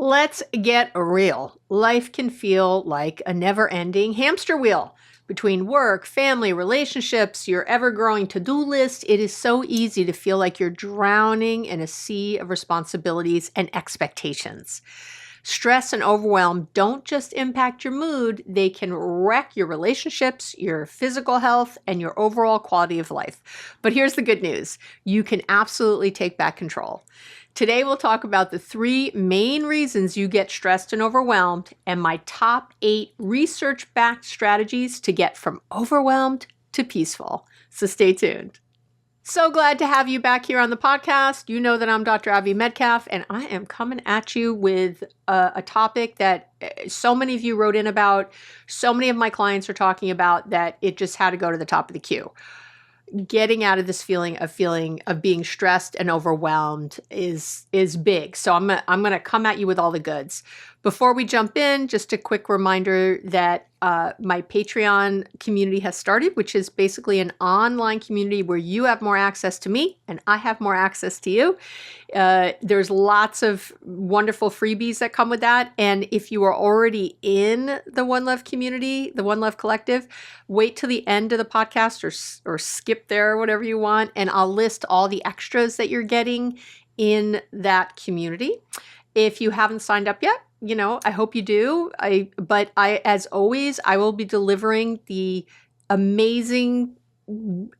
Let's get real. Life can feel like a never-ending hamster wheel. Between work, family, relationships, your ever-growing to-do list, it is so easy to feel like you're drowning in a sea of responsibilities and expectations. Stress and overwhelm don't just impact your mood, they can wreck your relationships, your physical health, and your overall quality of life. But here's the good news. You can absolutely take back control. Today, we'll talk about the 3 main reasons you get stressed and overwhelmed and my top 8 research-backed strategies to get from overwhelmed to peaceful. So stay tuned. So glad to have you back here on the podcast. You know that I'm Dr. Abby Medcalf, and I am coming at you with a topic that so many of you wrote in about, so many of my clients are talking about, that it just had to go to the top of the queue. Getting out of this feeling of being stressed and overwhelmed is big. So I'm gonna come at you with all the goods. Before we jump in, just a quick reminder that my Patreon community has started, which is basically an online community where you have more access to me and I have more access to you. There's lots of wonderful freebies that come with that. And if you are already in the One Love community, the One Love Collective, wait till the end of the podcast or skip there, whatever you want, and I'll list all the extras that you're getting in that community. If you haven't signed up yet, I hope you do. But as always, I will be delivering the amazing,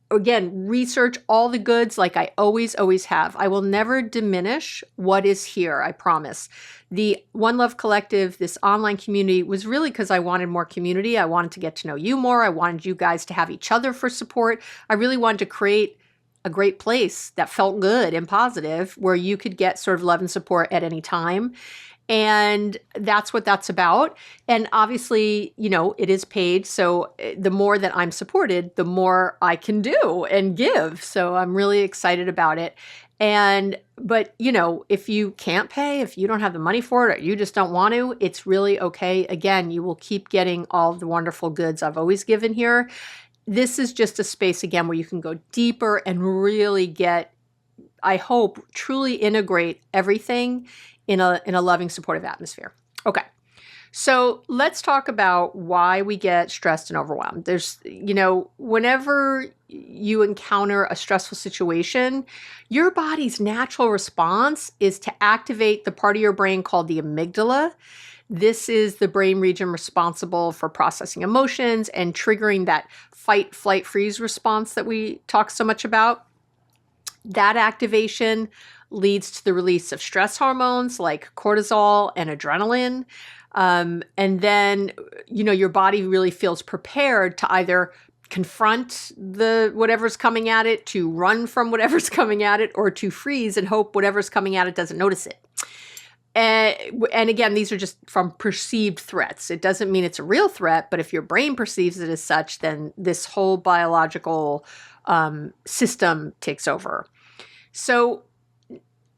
again, research, all the goods like I always have. I will never diminish what is here, I promise. The One Love Collective, this online community, was really because I wanted more community. I wanted to get to know you more. I wanted you guys to have each other for support. I really wanted to create a great place that felt good and positive where you could get sort of love and support at any time. And that's what that's about. And obviously, it is paid. So the more that I'm supported, the more I can do and give. So I'm really excited about it. But if you can't pay, if you don't have the money for it, or you just don't want to, it's really okay. Again, you will keep getting all the wonderful goods I've always given here. This is just a space, again, where you can go deeper and really get, I hope, truly integrate everything in a loving, supportive atmosphere. Okay, so let's talk about why we get stressed and overwhelmed. There's, whenever you encounter a stressful situation, your body's natural response is to activate the part of your brain called the amygdala. This is the brain region responsible for processing emotions and triggering that fight, flight, freeze response that we talk so much about. That activation leads to the release of stress hormones like cortisol and adrenaline. And then, your body really feels prepared to either confront whatever's coming at it, to run from whatever's coming at it, or to freeze and hope whatever's coming at it doesn't notice it. And again, these are just from perceived threats. It doesn't mean it's a real threat, but if your brain perceives it as such, then this whole biological system takes over. So,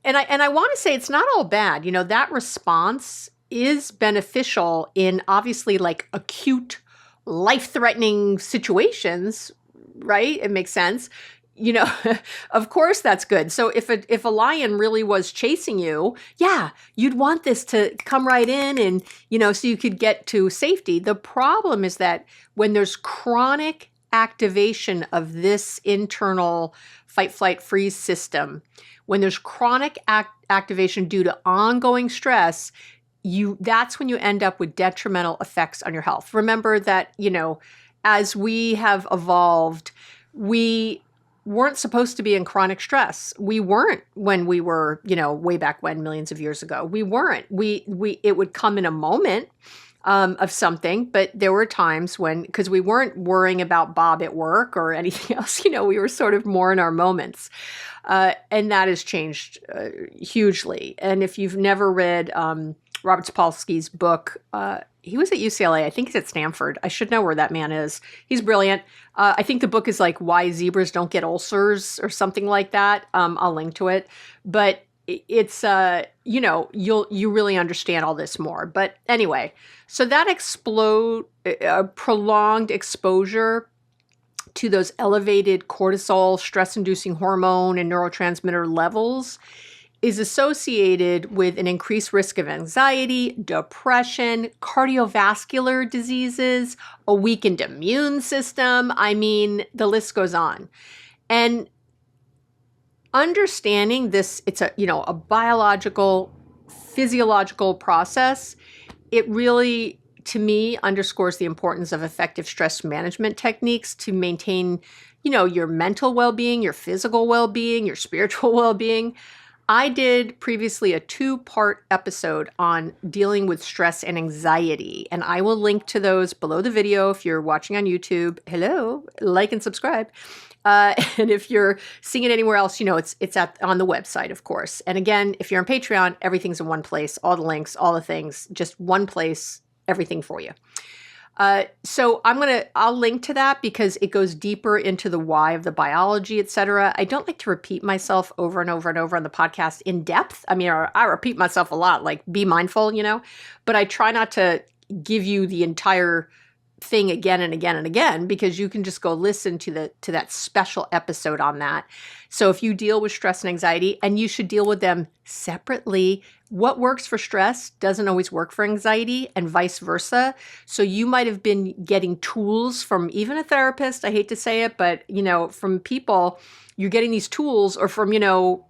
and I want to say it's not all bad. That response is beneficial in obviously like acute, life-threatening situations, right? It makes sense. Of course that's good. So if a lion really was chasing you, yeah, you'd want this to come right in and, so you could get to safety. The problem is that when there's chronic activation of this internal fight, flight, freeze system, when there's chronic activation due to ongoing stress, that's when you end up with detrimental effects on your health. Remember that, as we have evolved, we weren't supposed to be in chronic stress. We weren't when we were, way back when, millions of years ago. We weren't. It would come in a moment of something, but there were times when, because we weren't worrying about Bob at work or anything else, we were sort of more in our moments. And that has changed hugely. And if you've never read Robert Sapolsky's book, he was at UCLA. I think he's at Stanford. I should know where that man is. He's brilliant. I think the book is like Why Zebras Don't Get Ulcers or something like that. I'll link to it. But it's, you really understand all this more. But anyway, so that prolonged exposure to those elevated cortisol, stress-inducing hormone, and neurotransmitter levels is associated with an increased risk of anxiety, depression, cardiovascular diseases, a weakened immune system. I mean, the list goes on. And understanding this, it's a biological, physiological process. It really, to me, underscores the importance of effective stress management techniques to maintain, your mental well-being, your physical well-being, your spiritual well-being. I did previously a 2-part episode on dealing with stress and anxiety, and I will link to those below the video if you're watching on YouTube. Hello, like and subscribe. And if you're seeing it anywhere else, it's on the website, of course. And again, if you're on Patreon, everything's in one place, all the links, all the things, just one place, everything for you. So I'll link to that because it goes deeper into the why of the biology, etc. I don't like to repeat myself over and over and over on the podcast in depth. I mean, I repeat myself a lot, like be mindful, but I try not to give you the entire thing again and again and again, because you can just go listen to that special episode on that. So if you deal with stress and anxiety, and you should deal with them separately, what works for stress doesn't always work for anxiety, and vice versa. So you might have been getting tools from even a therapist, I hate to say it, but from people, you're getting these tools, or from,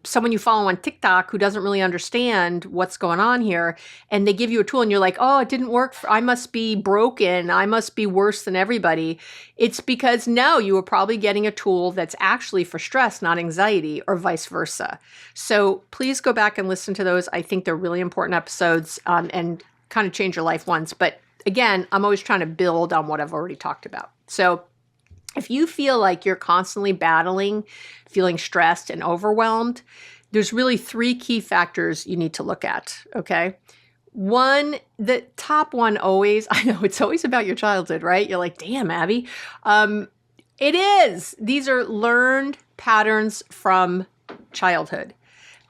someone you follow on TikTok who doesn't really understand what's going on here. And they give you a tool and you're like, oh, it didn't work. I must be broken. I must be worse than everybody. It's because no, you were probably getting a tool that's actually for stress, not anxiety, or vice versa. So please go back and listen to those. I think they're really important episodes, and kind of change your life ones. But again, I'm always trying to build on what I've already talked about. So if you feel like you're constantly battling, feeling stressed and overwhelmed, there's really 3 key factors you need to look at, okay? One, the top one always, I know it's always about your childhood, right? You're like, damn, Abby. It is. These are learned patterns from childhood.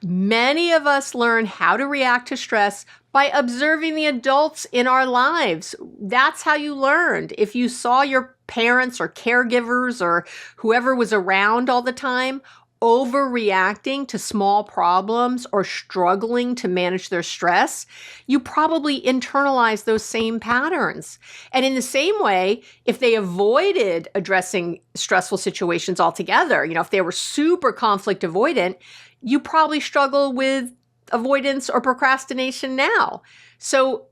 Many of us learn how to react to stress by observing the adults in our lives. That's how you learned. If you saw your parents or caregivers or whoever was around all the time overreacting to small problems or struggling to manage their stress, you probably internalized those same patterns. And in the same way, if they avoided addressing stressful situations altogether, if they were super conflict avoidant, you probably struggle with avoidance or procrastination now. So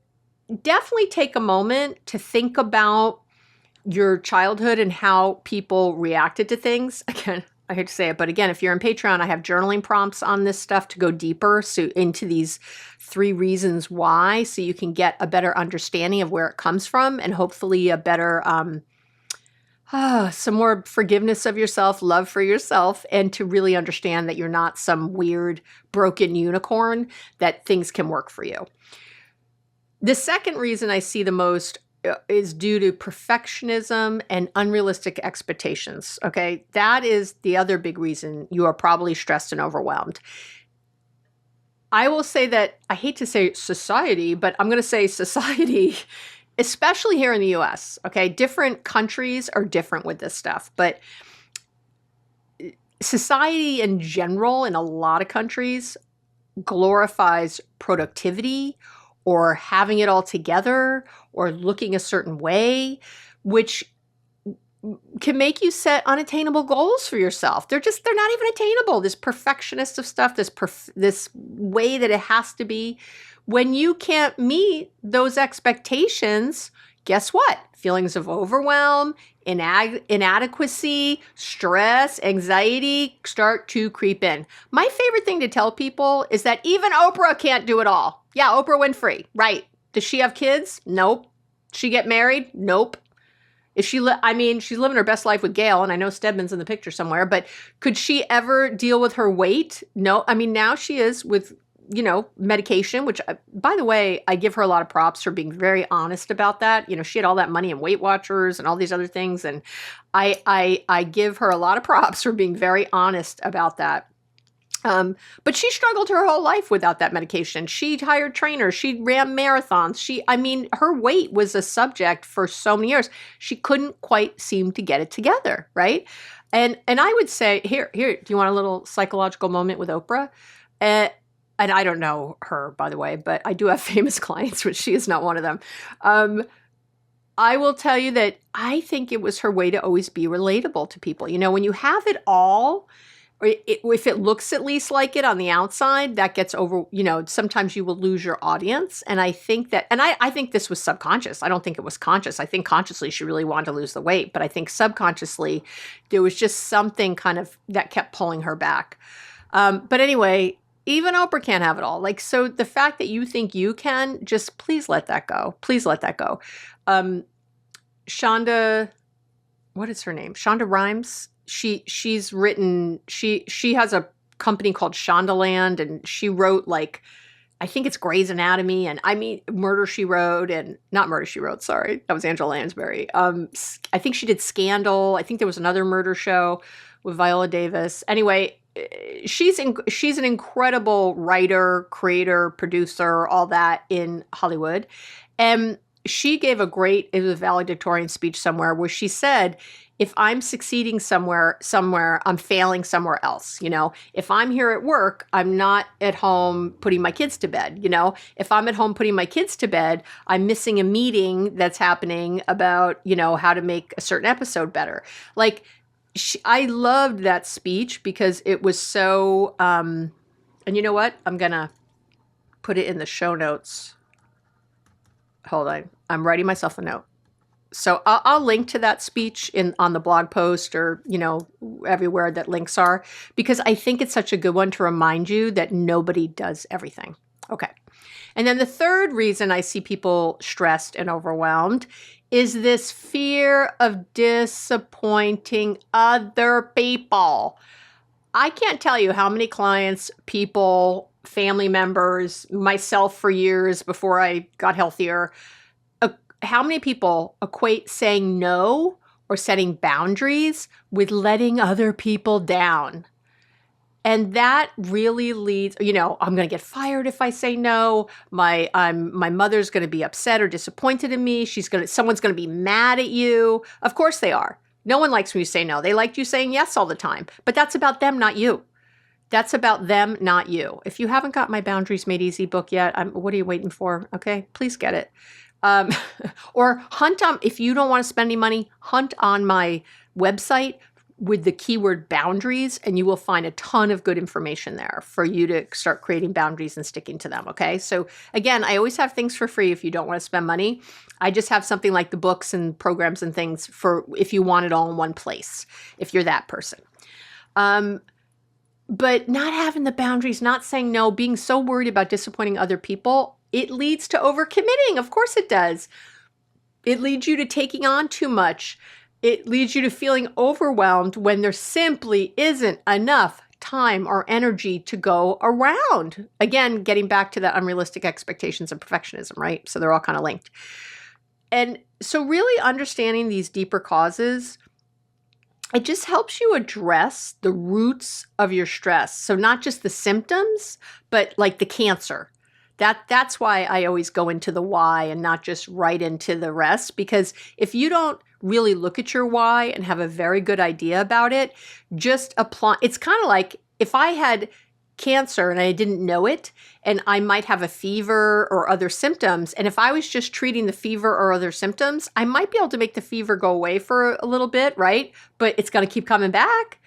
definitely take a moment to think about your childhood and how people reacted to things. Again, I hate to say it, but again, if you're on Patreon, I have journaling prompts on this stuff to go deeper into these 3 reasons why, so you can get a better understanding of where it comes from, and hopefully a better some more forgiveness of yourself, love for yourself, and to really understand that you're not some weird broken unicorn, that things can work for you. The second reason I see the most is due to perfectionism and unrealistic expectations. Okay, that is the other big reason you are probably stressed and overwhelmed. I will say that, I hate to say society, but I'm going to say society, especially here in the US, okay? Different countries are different with this stuff, but society in general, in a lot of countries, glorifies productivity or having it all together or looking a certain way, which can make you set unattainable goals for yourself. They're not even attainable. This perfectionist of stuff, this way that it has to be. When you can't meet those expectations, guess what? Feelings of overwhelm, inadequacy, stress, anxiety start to creep in. My favorite thing to tell people is that even Oprah can't do it all. Yeah, Oprah Winfrey, right. Does she have kids? Nope. She get married? Nope. If she's living her best life with Gail, and I know Stedman's in the picture somewhere, but could she ever deal with her weight? No. I mean, now she is with, medication, which, by the way, I give her a lot of props for being very honest about that. She had all that money in Weight Watchers and all these other things. And I give her a lot of props for being very honest about that. But she struggled her whole life without that medication. She hired trainers. She ran marathons. Her weight was a subject for so many years. She couldn't quite seem to get it together, right? And I would say, here, do you want a little psychological moment with Oprah? and I don't know her, by the way, but I do have famous clients, which she is not one of them. I will tell you that I think it was her way to always be relatable to people. You know, when you have it all, or if it looks at least like it on the outside, that gets over, you know, sometimes you will lose your audience. And I think that, and I think this was subconscious. I don't think it was conscious. I think consciously she really wanted to lose the weight, but I think subconsciously there was just something kind of that kept pulling her back. But anyway, even Oprah can't have it all. Like, so the fact that you think you can, just please let that go. Please let that go. Shonda, what is her name? Shonda Rhimes. She's written, she has a company called Shondaland, and she wrote, like, I think it's Grey's Anatomy, and I mean Murder, She Wrote, and not Murder, She Wrote, sorry. That was Angela Lansbury. I think she did Scandal. I think there was another murder show with Viola Davis. Anyway, she's an incredible writer, creator, producer, all that in Hollywood. And she gave it was a valedictorian speech somewhere where she said, if I'm succeeding somewhere, I'm failing somewhere else. You know, if I'm here at work, I'm not at home putting my kids to bed. You know, if I'm at home putting my kids to bed, I'm missing a meeting that's happening about, you know, how to make a certain episode better. Like, I loved that speech because it was so, and you know what? I'm going to put it in the show notes. Hold on. I'm writing myself a note. So I'll link to that speech on the blog post, or, you know, everywhere that links are, because I think it's such a good one to remind you that nobody does everything. Okay. And then the third reason I see people stressed and overwhelmed is this fear of disappointing other people. I can't tell you how many clients, people, family members, myself for years before I got healthier, how many people equate saying no or setting boundaries with letting other people down? And that really leads, you know, I'm going to get fired if I say no. My mother's going to be upset or disappointed in me. Someone's going to be mad at you. Of course they are. No one likes when you say no. They like you saying yes all the time. But that's about them, not you. That's about them, not you. If you haven't got my Boundaries Made Easy book yet, what are you waiting for? Okay, please get it. Or hunt on, if you don't want to spend any money, hunt on my website with the keyword boundaries, and you will find a ton of good information there for you to start creating boundaries and sticking to them. Okay. So again, I always have things for free if you don't want to spend money. I just have something like the books and programs and things for if you want it all in one place, if you're that person. But not having the boundaries, not saying no, being so worried about disappointing other people, it leads to overcommitting. Of course it does. It leads you to taking on too much. It leads you to feeling overwhelmed when there simply isn't enough time or energy to go around. Again, getting back to the unrealistic expectations and perfectionism, right? So they're all kind of linked. And so really understanding these deeper causes, it just helps you address the roots of your stress. So not just the symptoms, but like the cancer. That's why I always go into the why and not just right into the rest, because if you don't really look at your why and have a very good idea about it, just apply. It's kind of like if I had cancer and I didn't know it, and I might have a fever or other symptoms, and if I was just treating the fever or other symptoms, I might be able to make the fever go away for a little bit, right? But it's going to keep coming back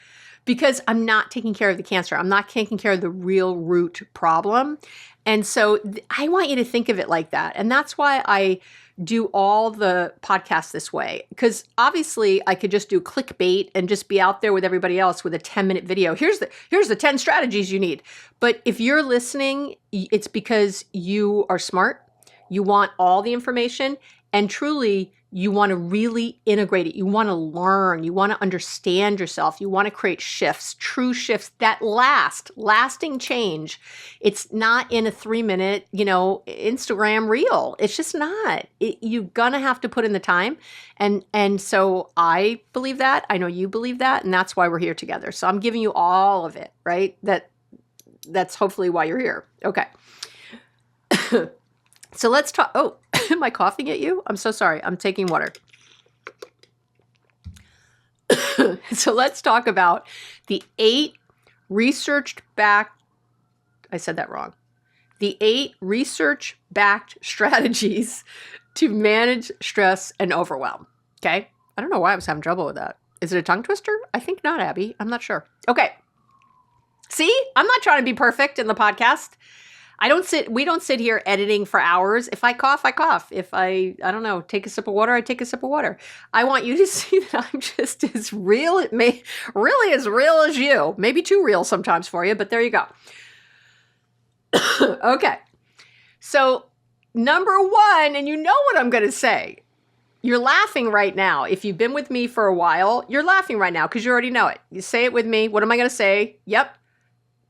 because I'm not taking care of the cancer. I'm not taking care of the real root problem. And so I want you to think of it like that. And that's why I do all the podcasts this way, because obviously I could just do clickbait and just be out there with everybody else with a 10-minute video. Here's the 10 strategies you need. But if you're listening, it's because you are smart. You want all the information, and truly you want to really integrate it. You want to learn. You want to understand yourself. You want to create shifts, true shifts that lasting change. It's not in a 3-minute, Instagram reel. It's just not. You're going to have to put in the time. And so I believe that. I know you believe that. And that's why we're here together. So I'm giving you all of it, right? That's hopefully why you're here. Okay. So let's talk. Oh, am I coughing at you? I'm so sorry. I'm taking water. So let's talk about the 8 researched back. I said that wrong. the 8 research-backed strategies to manage stress and overwhelm. Okay? I don't know why I was having trouble with that. Is it a tongue twister? I think not, Abby. I'm not sure. Okay. See? I'm not trying to be perfect in the podcast. We don't sit here editing for hours. If I cough, I cough. If I don't know, take a sip of water, I take a sip of water. I want you to see that I'm just as real, really as real as you. Maybe too real sometimes for you, but there you go. Okay. So, number 1, and you know what I'm going to say. You're laughing right now. If you've been with me for a while, you're laughing right now because you already know it. You say it with me. What am I going to say? Yep.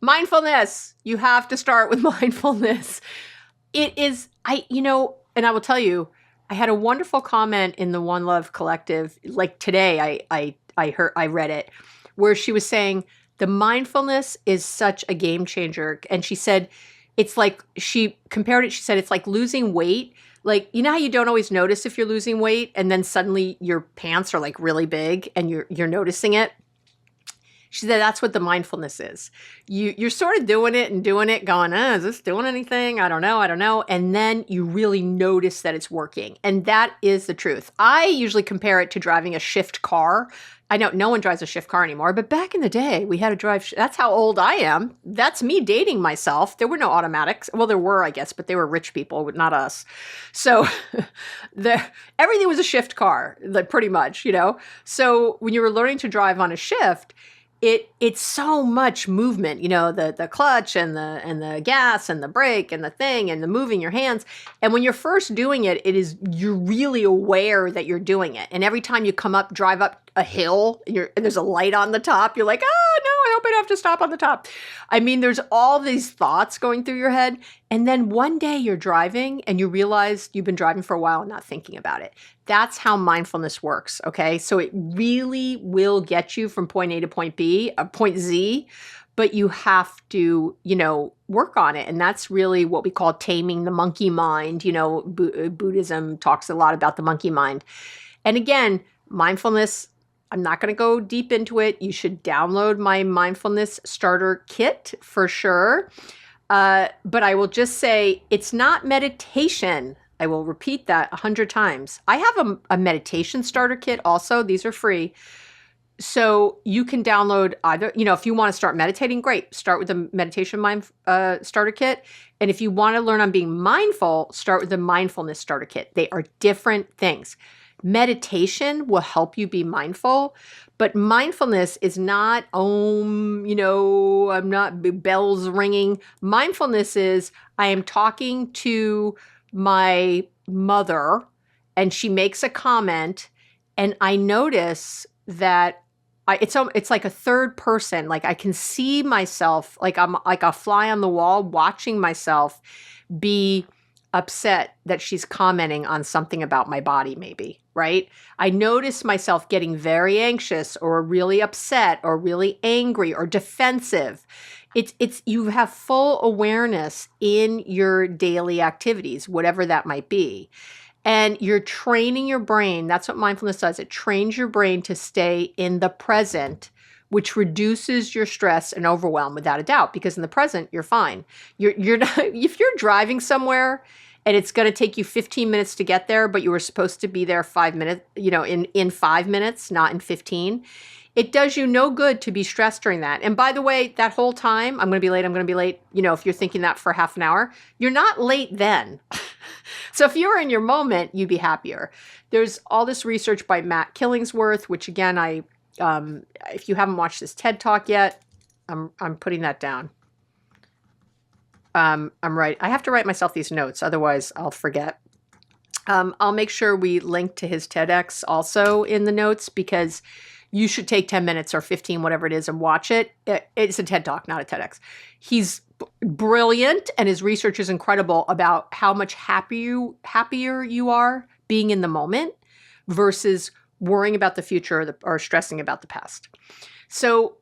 Mindfulness. You have to start with mindfulness. It is, and I will tell you, I had a wonderful comment in the One Love Collective, like today, I read it, where she was saying the mindfulness is such a game changer. And she said, it's like, she compared it, she said, it's like losing weight. Like, you know how you don't always notice if you're losing weight and then suddenly your pants are like really big and you're noticing it? She said that's what the mindfulness is. You're sort of doing it going, is this doing anything? I don't know. And then you really notice that it's working. And that is the truth. I usually compare it to driving a shift car. I know no one drives a shift car anymore, but back in the day, we had to drive. That's how old I am. That's me dating myself. There were no automatics. Well, there were, I guess, but they were rich people, not us. So everything was a shift car, like pretty much, So when you were learning to drive on a shift, it's so much movement, the clutch and the gas and the brake and the thing and the moving your hands. And when you're first doing it, you're really aware that you're doing it. And every time you drive up a hill and there's a light on the top, you're like, oh no, I hope I don't have to stop on the top. I mean, there's all these thoughts going through your head. And then one day you're driving and you realize you've been driving for a while and not thinking about it. That's how mindfulness works, okay? So it really will get you from point A to point B, point Z, but you have to, work on it. And that's really what we call taming the monkey mind. Buddhism talks a lot about the monkey mind. And again, mindfulness, I'm not going to go deep into it. You should download my mindfulness starter kit for sure. But I will just say it's not meditation. I will repeat that 100 times. I have a meditation starter kit also. These are free. So you can download either, if you want to start meditating, great. Start with the meditation starter kit. And if you want to learn on being mindful, start with the mindfulness starter kit. They are different things. Meditation will help you be mindful, but mindfulness is not, I'm not bells ringing. Mindfulness is, I am talking to my mother and she makes a comment and I notice that it's like a third person. Like I can see myself, like I'm like a fly on the wall watching myself be upset that she's commenting on something about my body maybe, right? I notice myself getting very anxious or really upset or really angry or defensive. It's you have full awareness in your daily activities, whatever that might be. And you're training your brain. That's what mindfulness does. It trains your brain to stay in the present, which reduces your stress and overwhelm without a doubt, because in the present, you're fine. You're not, if you're driving somewhere and it's going to take you 15 minutes to get there, but you were supposed to be there 5 minutes, in 5 minutes, not in 15, it does you no good to be stressed during that. And by the way, that whole time, I'm going to be late, if you're thinking that for half an hour, you're not late then. So if you were in your moment, you'd be happier. There's all this research by Matt Killingsworth, which again, if you haven't watched this TED Talk yet, I'm putting that down. I have to write myself these notes, otherwise I'll forget. I'll make sure we link to his TEDx also in the notes, because you should take 10 minutes or 15, whatever it is, and watch it. It's a TED Talk, not a TEDx. He's brilliant, and his research is incredible about how much happier you are being in the moment versus worrying about the future or stressing about the past. So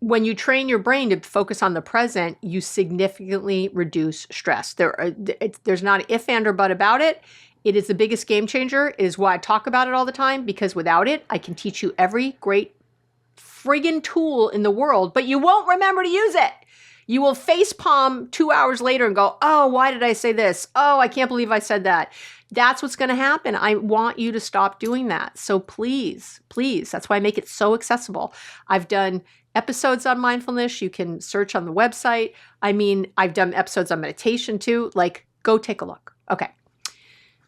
when you train your brain to focus on the present, you significantly reduce stress. There's not an if, and, or but about it. It is the biggest game changer. It is why I talk about it all the time, because without it, I can teach you every great friggin' tool in the world, but you won't remember to use it. You will face palm 2 hours later and go, oh, why did I say this? Oh, I can't believe I said that. That's what's going to happen. I want you to stop doing that. So please, please, that's why I make it so accessible. I've done episodes on mindfulness. You can search on the website. I mean, I've done episodes on meditation too. Like, go take a look. Okay.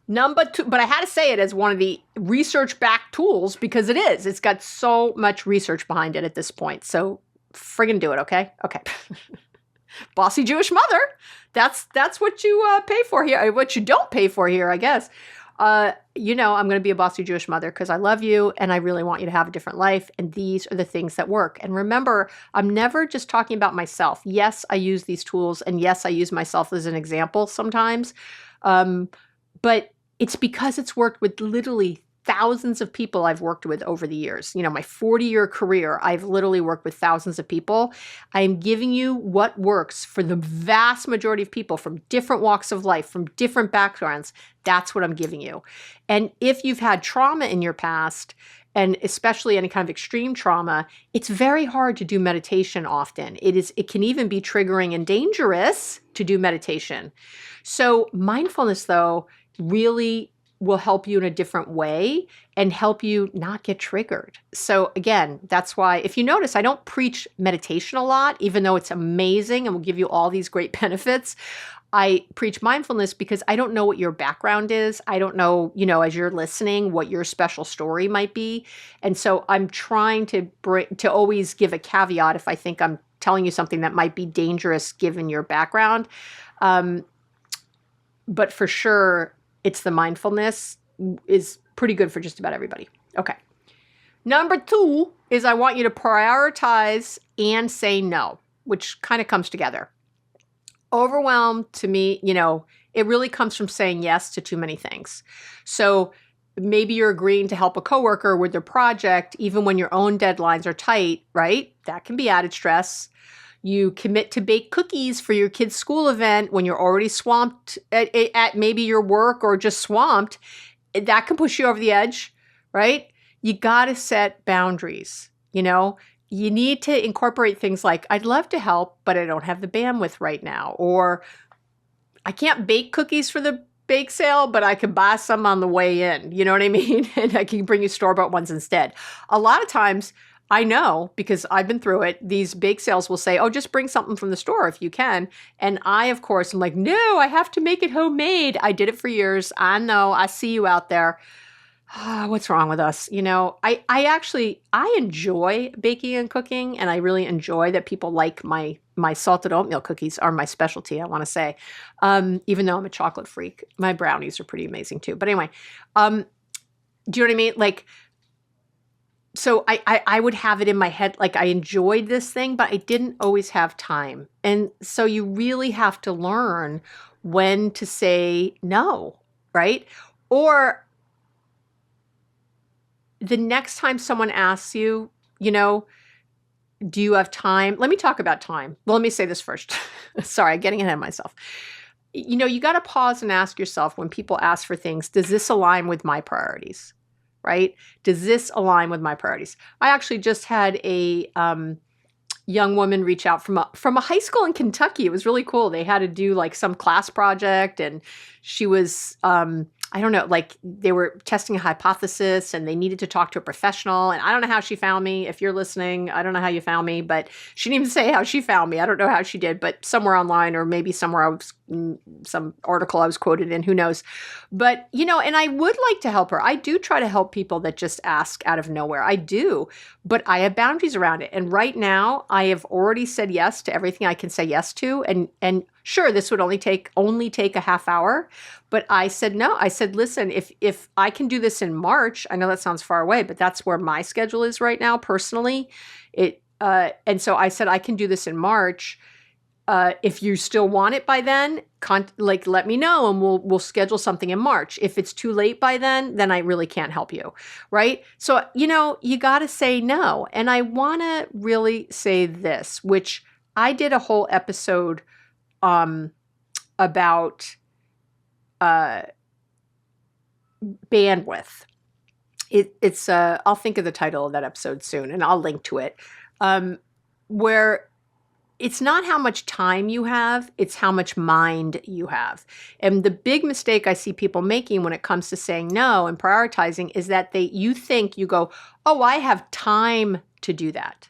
Number 2, but I had to say it as one of the research-backed tools because it is. It's got so much research behind it at this point. So friggin' do it, okay? Okay. Bossy Jewish mother. That's what you pay for here. What you don't pay for here, I guess. I'm going to be a bossy Jewish mother because I love you and I really want you to have a different life. And these are the things that work. And remember, I'm never just talking about myself. Yes, I use these tools. And yes, I use myself as an example sometimes. But it's because it's worked with literally thousands of people I've worked with over the years. My 40-year career, I've literally worked with thousands of people. I'm giving you what works for the vast majority of people from different walks of life, from different backgrounds. That's what I'm giving you. And if you've had trauma in your past, and especially any kind of extreme trauma, it's very hard to do meditation often. It can even be triggering and dangerous to do meditation. So mindfulness, though, really will help you in a different way and help you not get triggered. So again, that's why, if you notice, I don't preach meditation a lot, even though it's amazing and will give you all these great benefits. I preach mindfulness because I don't know what your background is. I don't know, as you're listening, what your special story might be. And so I'm trying to always give a caveat if I think I'm telling you something that might be dangerous given your background. But for sure, it's the mindfulness is pretty good for just about everybody. Okay. Number 2 is I want you to prioritize and say no, which kind of comes together. Overwhelm, to me, it really comes from saying yes to too many things. So maybe you're agreeing to help a coworker with their project, even when your own deadlines are tight, right? That can be added stress. You commit to bake cookies for your kid's school event when you're already swamped at maybe your work or just swamped. That can push you over the edge, right? You got to set boundaries. You need to incorporate things like, I'd love to help, but I don't have the bandwidth right now. Or I can't bake cookies for the bake sale, but I could buy some on the way in. You know what I mean? And I can bring you store-bought ones instead. A lot of times, I know, because I've been through it, these bake sales will say, oh, just bring something from the store if you can. And I, of course, am like, no, I have to make it homemade. I did it for years. I know. I see you out there. What's wrong with us? I enjoy baking and cooking, and I really enjoy that people like my salted oatmeal cookies are my specialty, I want to say. Even though I'm a chocolate freak, my brownies are pretty amazing too. But anyway, do you know what I mean? Like, so I would have it in my head, like I enjoyed this thing, but I didn't always have time. And so you really have to learn when to say no, right? Or the next time someone asks you, do you have time? Let me talk about time. Well, let me say this first. Sorry, getting ahead of myself. You got to pause and ask yourself when people ask for things, does this align with my priorities? Right? Does this align with my priorities? I actually just had a young woman reach out from a high school in Kentucky. It was really cool. They had to do like some class project, and she was I don't know, like they were testing a hypothesis and they needed to talk to a professional. And I don't know how she found me. If you're listening, I don't know how you found me, but she didn't even say how she found me. I don't know how she did, but somewhere online or maybe somewhere some article I was quoted in, who knows. But, and I would like to help her. I do try to help people that just ask out of nowhere. I do, but I have boundaries around it. And right now I have already said yes to everything I can say yes to. And sure, this would only take a half hour, but I said no. I said, listen, if I can do this in March, I know that sounds far away, but that's where my schedule is right now personally. And so I said I can do this in March. If you still want it by then, let me know and we'll schedule something in March. If it's too late by then I really can't help you, right? So you got to say no. And I want to really say this, which I did a whole episode about bandwidth. It's I'll think of the title of that episode soon and I'll link to it, where it's not how much time you have, it's how much mind you have. And the big mistake I see people making when it comes to saying no and prioritizing is that you think you go, oh, I have time to do that,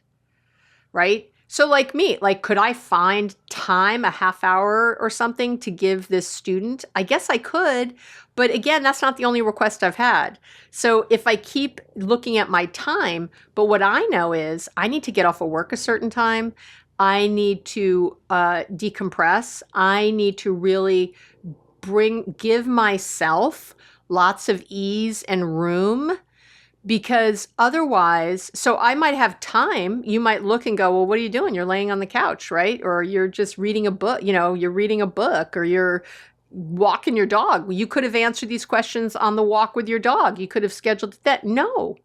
right? So like me, like, could I find time, a half hour or something to give this student? I guess I could, but again, that's not the only request I've had. So if I keep looking at my time, but what I know is I need to get off of work a certain time. I need to decompress. I need to really give myself lots of ease and room, because otherwise, so I might have time. You might look and go, well, what are you doing? You're laying on the couch, right? Or you're just reading a book, you're reading a book, or you're walking your dog. You could have answered these questions on the walk with your dog. You could have scheduled that. No.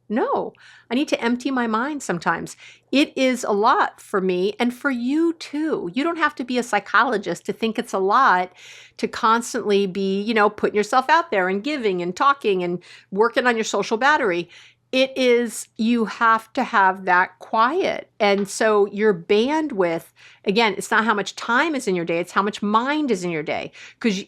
I need to empty my mind sometimes. It is a lot for me and for you too. You don't have to be a psychologist to think it's a lot to constantly be, putting yourself out there and giving and talking and working on your social battery. It is, you have to have that quiet. And so your bandwidth, again, it's not how much time is in your day, it's how much mind is in your day.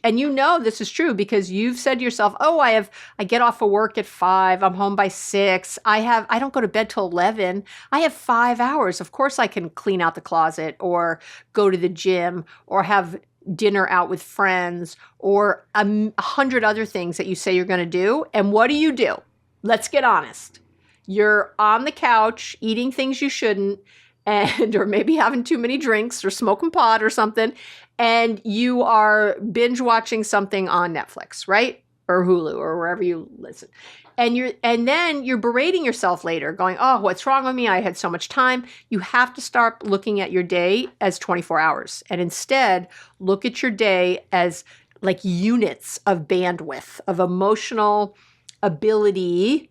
And this is true because you've said to yourself, oh, I get off of work at 5, I'm home by 6. I don't go to bed till 11. I have 5 hours. Of course I can clean out the closet or go to the gym or have dinner out with friends or 100 other things that you say you're going to do. And what do? Let's get honest. You're on the couch eating things you shouldn't, or maybe having too many drinks or smoking pot or something, and you are binge watching something on Netflix, right? Or Hulu or wherever you listen. And then you're berating yourself later, going, oh, what's wrong with me? I had so much time. You have to start looking at your day as 24 hours and instead look at your day as like units of bandwidth, of emotional ability,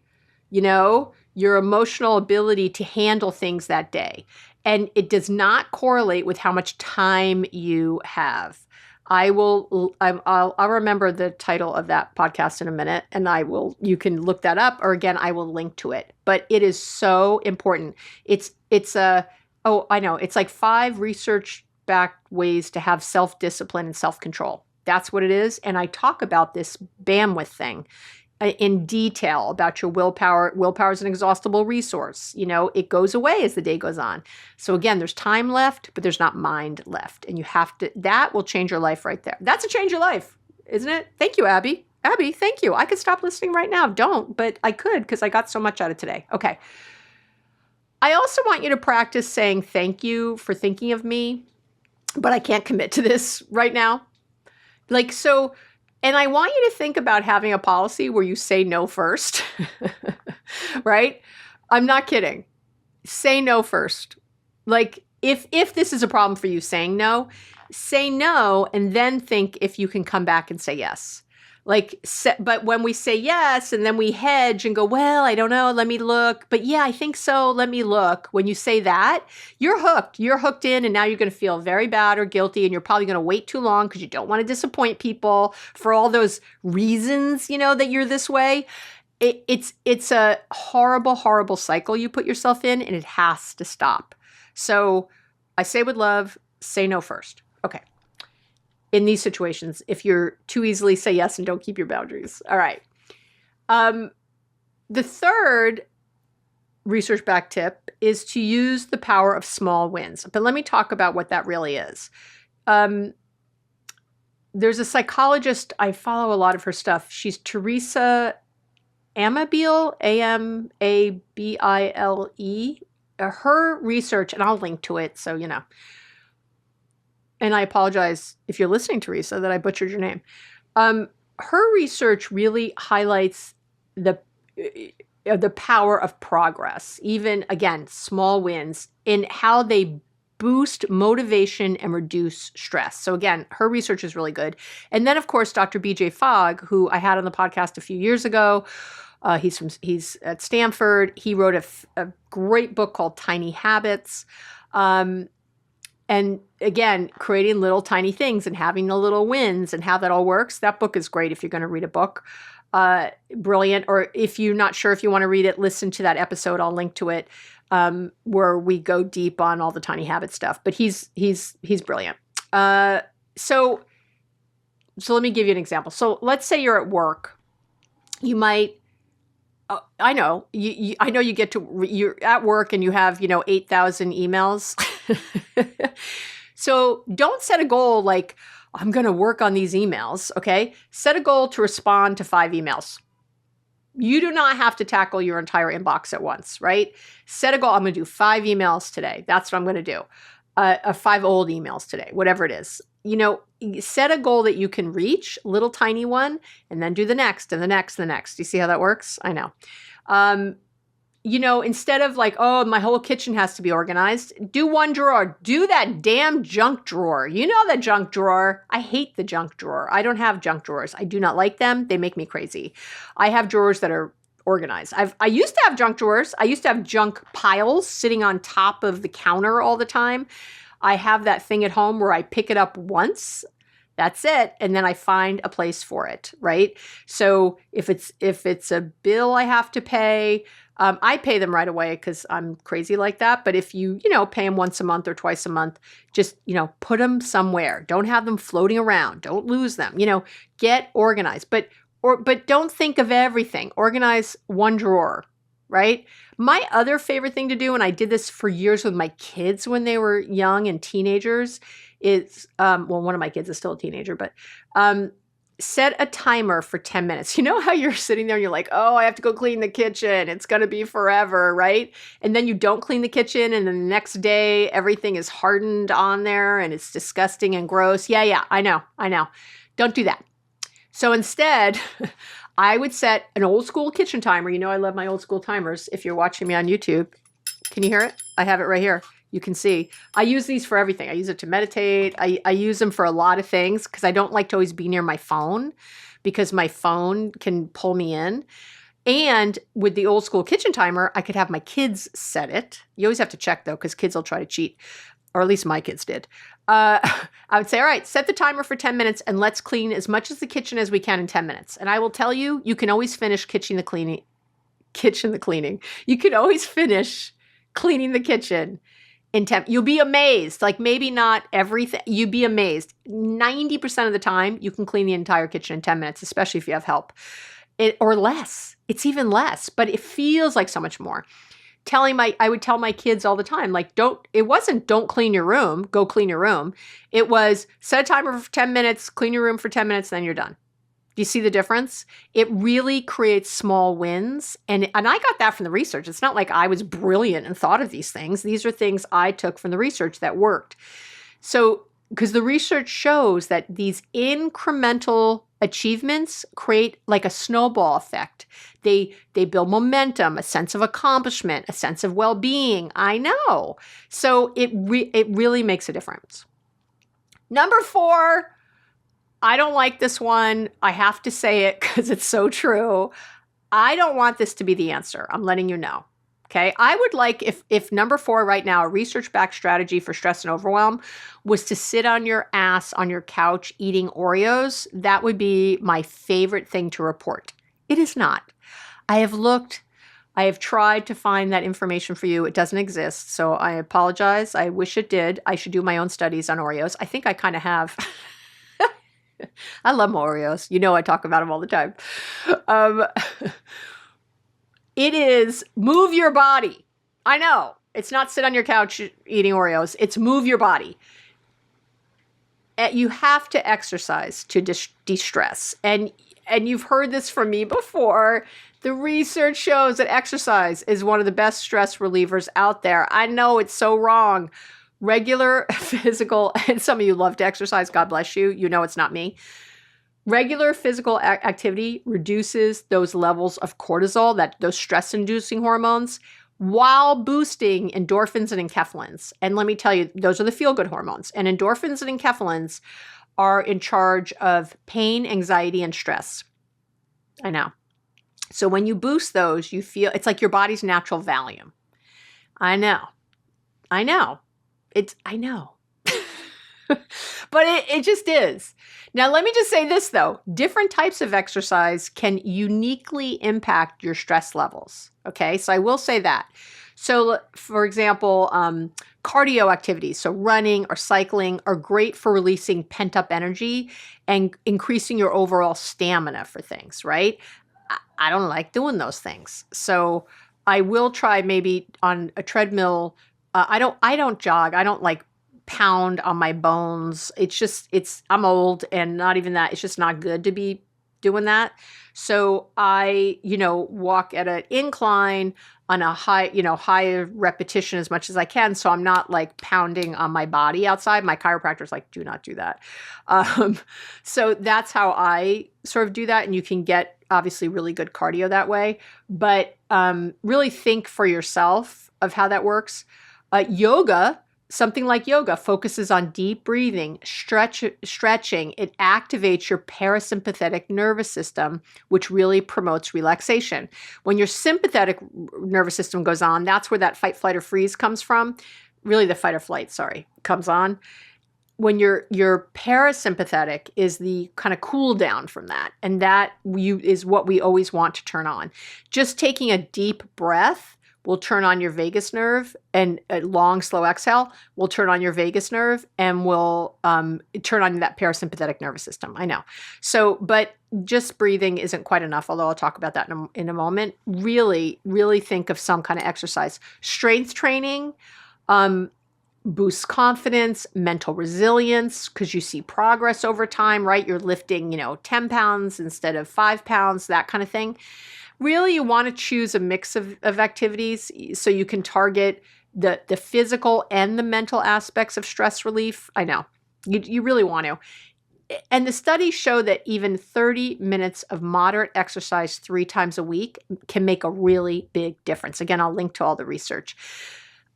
your emotional ability to handle things that day. And it does not correlate with how much time you have. I'll remember the title of that podcast in a minute, and you can look that up, or again, I will link to it. But it is so important. It's like 5 research-backed ways to have self-discipline and self-control. That's what it is. And I talk about this bandwidth thing in detail about your willpower. Willpower is an inexhaustible resource. It goes away as the day goes on. So again, there's time left, but there's not mind left. And that will change your life right there. That's a change your life, isn't it? Thank you, Abby. Abby, thank you. I could stop listening right now. Don't, but I could because I got so much out of today. Okay. I also want you to practice saying thank you for thinking of me, but I can't commit to this right now. And I want you to think about having a policy where you say no first, right? I'm not kidding. Say no first. Like if this is a problem for you saying no, say no and then think if you can come back and say yes. But when we say yes and then we hedge and go, well, I don't know, let me look. But yeah, I think so, let me look. When you say that, you're hooked. You're hooked in, and now you're going to feel very bad or guilty, and you're probably going to wait too long because you don't want to disappoint people for all those reasons, that you're this way. It's a horrible, horrible cycle you put yourself in, and it has to stop. So I say with love, say no first. Okay. In these situations, if you're too easily say yes and don't keep your boundaries. All right. The third research-backed tip is to use the power of small wins. But let me talk about what that really is. There's a psychologist, I follow a lot of her stuff. She's Teresa Amabile, Amabile. Her research, and I'll link to it, so and I apologize if you're listening, Teresa, that I butchered your name. Her research really highlights the power of progress, even, again, small wins, in how they boost motivation and reduce stress. So again, her research is really good. And then, of course, Dr. B.J. Fogg, who I had on the podcast a few years ago, he's at Stanford. He wrote a great book called Tiny Habits. And again, creating little tiny things and having the little wins and how that all works. That book is great if you're going to read a book. Brilliant. Or if you're not sure if you want to read it, listen to that episode. I'll link to it, where we go deep on all the tiny habit stuff. But he's brilliant. So let me give you an example. So let's say you're at work. You might, I know, I know you get to, you're at work and you have, 8,000 emails. So don't set a goal like, I'm going to work on these emails. Okay. Set a goal to respond to 5 emails. You do not have to tackle your entire inbox at once, right? Set a goal. I'm going to do 5 emails today. That's what I'm going to do. 5 old emails today, whatever it is. Set a goal that you can reach, little tiny one, and then do the next and the next and the next. You see how that works? I know. Instead of like, oh, my whole kitchen has to be organized, do one drawer. Do that damn junk drawer. You know that junk drawer. I hate the junk drawer. I don't have junk drawers. I do not like them. They make me crazy. I have drawers that are organized. I used to have junk drawers. I used to have junk piles sitting on top of the counter all the time. I have that thing at home where I pick it up once. That's it. And then I find a place for it, right? So if it's a bill I have to pay, I pay them right away because I'm crazy like that. But if you pay them once a month or twice a month, just, put them somewhere. Don't have them floating around. Don't lose them. Get organized. But don't think of everything. Organize one drawer, right? My other favorite thing to do, and I did this for years with my kids when they were young and teenagers, is, one of my kids is still a teenager, but set a timer for 10 minutes. You know how you're sitting there and you're like, oh, I have to go clean the kitchen. It's going to be forever, right? And then you don't clean the kitchen, and then the next day everything is hardened on there and it's disgusting and gross. Yeah, I know. Don't do that. So instead, I would set an old school kitchen timer. I love my old school timers. If you're watching me on YouTube, can you hear it? I have it right here. You can see. I use these for everything. I use it to meditate. I use them for a lot of things because I don't like to always be near my phone because my phone can pull me in. And with the old school kitchen timer, I could have my kids set it. You always have to check though, because kids will try to cheat, or at least my kids did. I would say, all right, set the timer for 10 minutes and let's clean as much of the kitchen as we can in 10 minutes. And I will tell you, you can always finish kitchen cleaning. You can always finish cleaning the kitchen in 10. You'll be amazed. Like maybe not everything. You'd be amazed. 90% of the time, you can clean the entire kitchen in 10 minutes, especially if you have help. Or less. It's even less, but it feels like so much more. I would tell my kids all the time, like, don't clean your room, go clean your room. It was set a timer for 10 minutes, clean your room for 10 minutes, then you're done. Do you see the difference? It really creates small wins. And I got that from the research. It's not like I was brilliant and thought of these things. These are things I took from the research that worked. So, because the research shows that these incremental achievements create like a snowball effect. They build momentum, a sense of accomplishment, a sense of well-being. I know. So it really makes a difference. Number 4, I don't like this one. I have to say it because it's so true. I don't want this to be the answer. I'm letting you know. Okay. I would like if number 4 right now, a research-backed strategy for stress and overwhelm was to sit on your ass on your couch eating Oreos. That would be my favorite thing to report. It is not. I have looked. I have tried to find that information for you. It doesn't exist. So I apologize. I wish it did. I should do my own studies on Oreos. I think I kind of have. I love my Oreos. I talk about them all the time. It is move your body. I know. It's not sit on your couch eating Oreos. It's move your body. You have to exercise to de-stress. And you've heard this from me before. The research shows that exercise is one of the best stress relievers out there. I know it's so wrong. Regular physical, and some of you love to exercise. God bless you. You know it's not me. Regular physical activity reduces those levels of cortisol, those stress-inducing hormones, while boosting endorphins and enkephalins. And let me tell you, those are the feel-good hormones. And endorphins and enkephalins are in charge of pain, anxiety, and stress. I know. So when you boost those, you feel it's like your body's natural Valium. I know. I know. But it just is. Now, let me just say this, though. Different types of exercise can uniquely impact your stress levels. Okay, so I will say that. So, for example, cardio activities, so running or cycling, are great for releasing pent-up energy and increasing your overall stamina for things, right? I don't like doing those things. So I will try maybe on a treadmill. I don't jog. I don't like pound on my bones. I'm old, and not even that. It's just not good to be doing that. So I, walk at an incline on a high repetition as much as I can. So I'm not like pounding on my body outside. My chiropractor's like, do not do that. Um, so that's how I sort of do that. And you can get obviously really good cardio that way, but really think for yourself of how that works. Yoga, something like yoga, focuses on deep breathing, stretching. It activates your parasympathetic nervous system, which really promotes relaxation. When your sympathetic nervous system goes on, that's where that fight, flight, or freeze comes from. Really, the fight or flight, comes on. When your parasympathetic is the kind of cool down from that, and that is what we always want to turn on. Just taking a deep breath will turn on your vagus nerve, and a long, slow exhale will turn on your vagus nerve and will turn on that parasympathetic nervous system. I know. So, but just breathing isn't quite enough, although I'll talk about that in a moment. Really, really think of some kind of exercise. Strength training boosts confidence, mental resilience, because you see progress over time, right? You're lifting, 10 pounds instead of 5 pounds, that kind of thing. Really, you want to choose a mix of activities so you can target the physical and the mental aspects of stress relief. I know, you really want to. And the studies show that even 30 minutes of moderate exercise 3 times a week can make a really big difference. Again, I'll link to all the research.